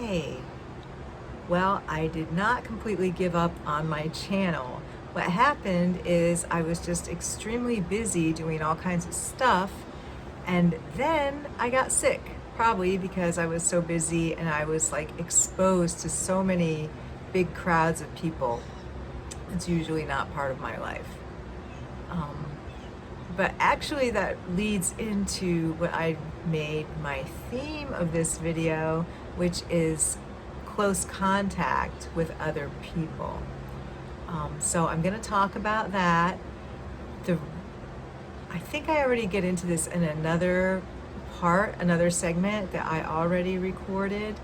Okay, well, I did not completely give up on my channel. What happened is I was just extremely busy doing all kinds of stuff, and then I got sick, probably because I was so busy and I was like exposed to so many big crowds of people. It's usually not part of my life. But actually that leads into what I made my theme of this video, which is close contact with other people. So I'm going to talk about that. I think I already get into this in another segment that I already recorded,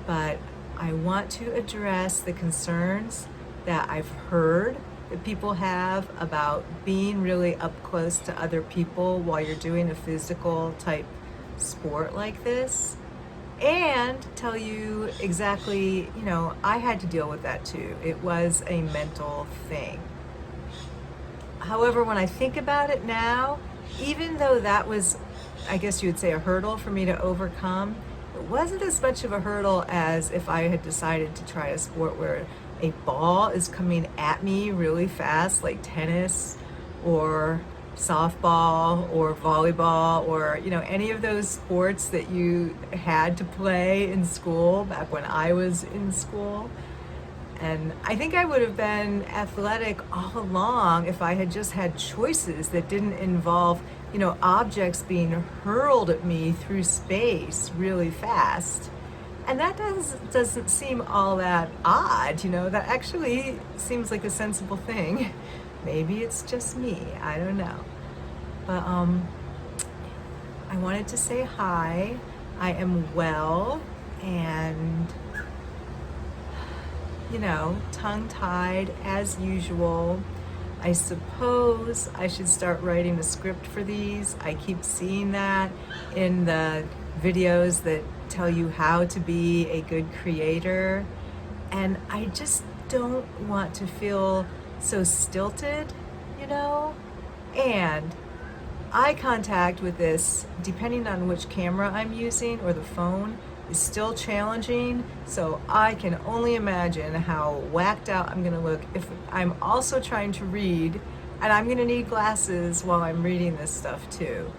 but I want to address the concerns that I've heard that people have about being really up close to other people while you're doing a physical type sport like this, and tell you exactly, I had to deal with that too. It was a mental thing. However, when I think about it now, even though that was, I guess you would say, a hurdle for me to overcome, it wasn't as much of a hurdle as if I had decided to try a sport where a ball is coming at me really fast, like tennis or softball or volleyball or any of those sports that you had to play in school back when I was in school. And I think I would have been athletic all along if I had just had choices that didn't involve objects being hurled at me through space really fast. And that doesn't seem all that odd, that actually seems like a sensible thing. Maybe it's just me, I don't know. But I wanted to say hi. I am well and, tongue-tied as usual. I suppose I should start writing a script for these. I keep seeing that in the videos that tell you how to be a good creator, and I just don't want to feel so stilted, and eye contact with this, depending on which camera I'm using or the phone, is still challenging, so I can only imagine how whacked out I'm gonna look if I'm also trying to read, and I'm gonna need glasses while I'm reading this stuff too.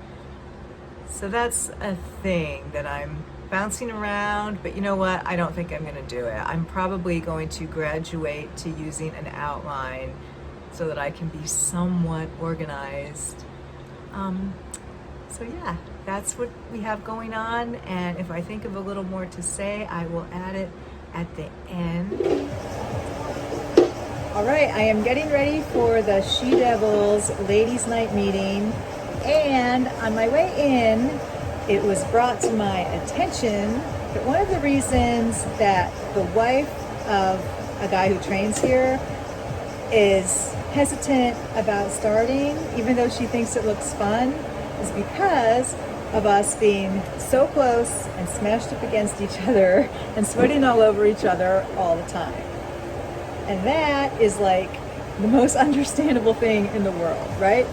So that's a thing that I'm bouncing around, but you know what? I don't think I'm going to do it. I'm probably going to graduate to using an outline so that I can be somewhat organized. So yeah, that's what we have going on, and if I think of a little more to say, I will add it at the end. All right, I am getting ready for the She Devils Ladies Night meeting. And on my way in, it was brought to my attention that one of the reasons that the wife of a guy who trains here is hesitant about starting, even though she thinks it looks fun, is because of us being so close and smashed up against each other and sweating all over each other all the time. And that is like the most understandable thing in the world, right?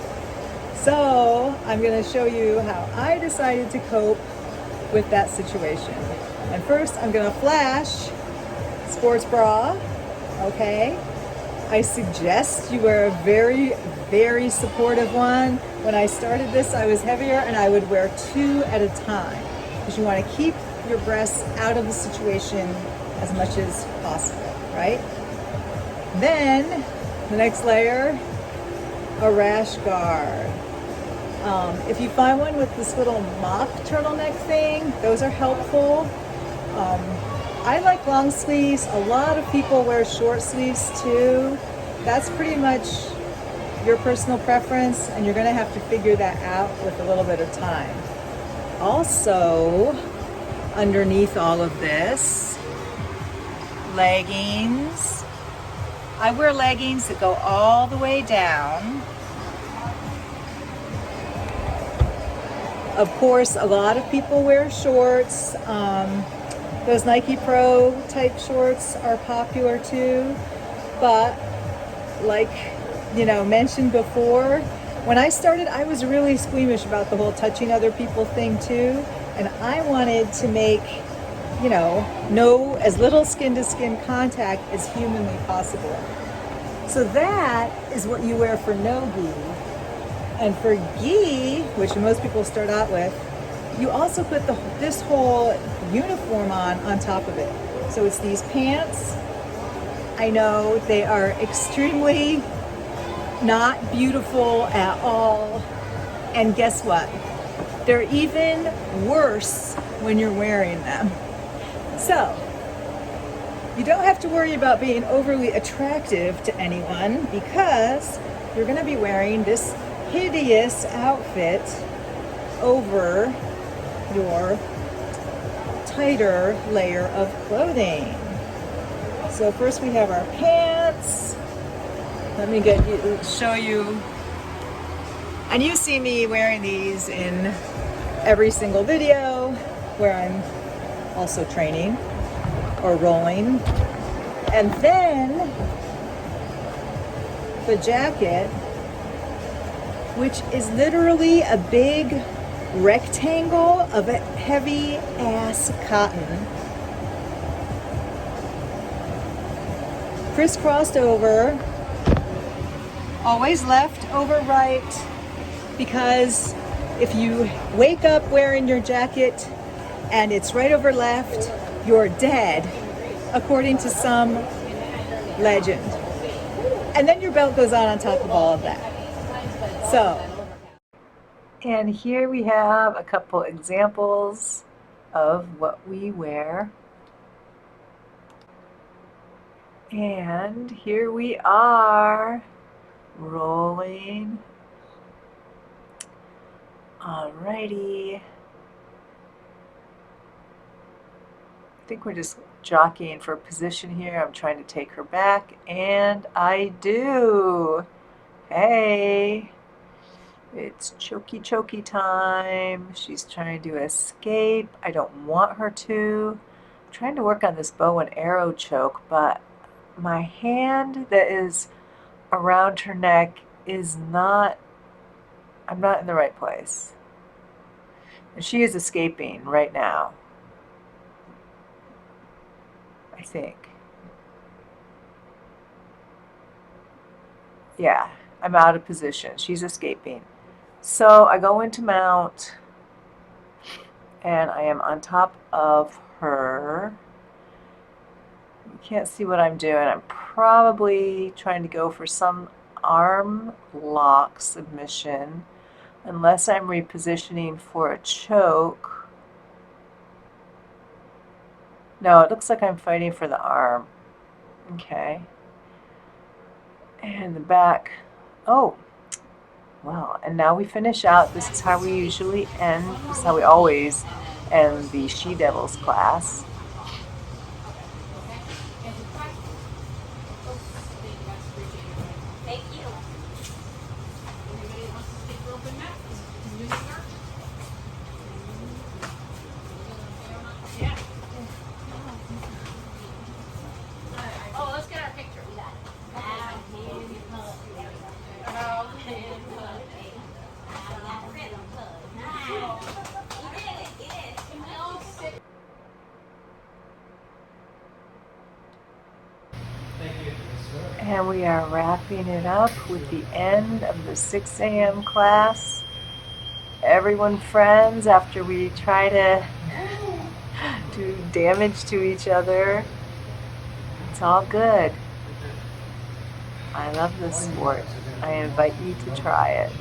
So I'm going to show you how I decided to cope with that situation. And first I'm going to flash sports bra, okay? I suggest you wear a very, very supportive one. When I started this, I was heavier and I would wear 2 at a time because you want to keep your breasts out of the situation as much as possible, right? Then the next layer, a rash guard. If you find one with this little mock turtleneck thing, those are helpful. I like long sleeves. A lot of people wear short sleeves too. That's pretty much your personal preference, and you're going to have to figure that out with a little bit of time. Also, underneath all of this, leggings. I wear leggings that go all the way down. Of course, a lot of people wear shorts. Those Nike Pro type shorts are popular too. But like, mentioned before, when I started, I was really squeamish about the whole touching other people thing too. And I wanted to make you know, no, as little skin-to-skin contact as humanly possible. So that is what you wear for no gi. And for gi, which most people start out with, you also put this whole uniform on top of it. So it's these pants. I know they are extremely not beautiful at all. And guess what? They're even worse when you're wearing them. So, you don't have to worry about being overly attractive to anyone because you're going to be wearing this hideous outfit over your tighter layer of clothing. So first we have our pants. Let me show you. And you see me wearing these in every single video where I'm also training or rolling. And then the jacket, which is literally a big rectangle of a heavy ass cotton, crisscrossed over, always left over right, because if you wake up wearing your jacket and it's right over left, you're dead, according to some legend. And then your belt goes on top of all of that. So, and here we have a couple examples of what we wear. And here we are, rolling. Alrighty. I think we're just jockeying for position here. I'm trying to take her back, and I do. Hey, it's chokey time. She's trying to escape. I don't want her to. I'm trying to work on this bow and arrow choke, but my hand that is around her neck is not, I'm not in the right place. And she is escaping right now, I think. Yeah, I'm out of position. She's escaping. So I go into mount, and I am on top of her. You can't see what I'm doing. I'm probably trying to go for some arm lock submission, unless I'm repositioning for a choke. No, it looks like I'm fighting for the arm. Okay. And the back. Oh, well, and now we finish out. This is how we usually end. This is how we always end the She Devils class. And we are wrapping it up with the end of the 6 a.m. class. Everyone friends after we try to do damage to each other. It's all good. I love this sport. I invite you to try it.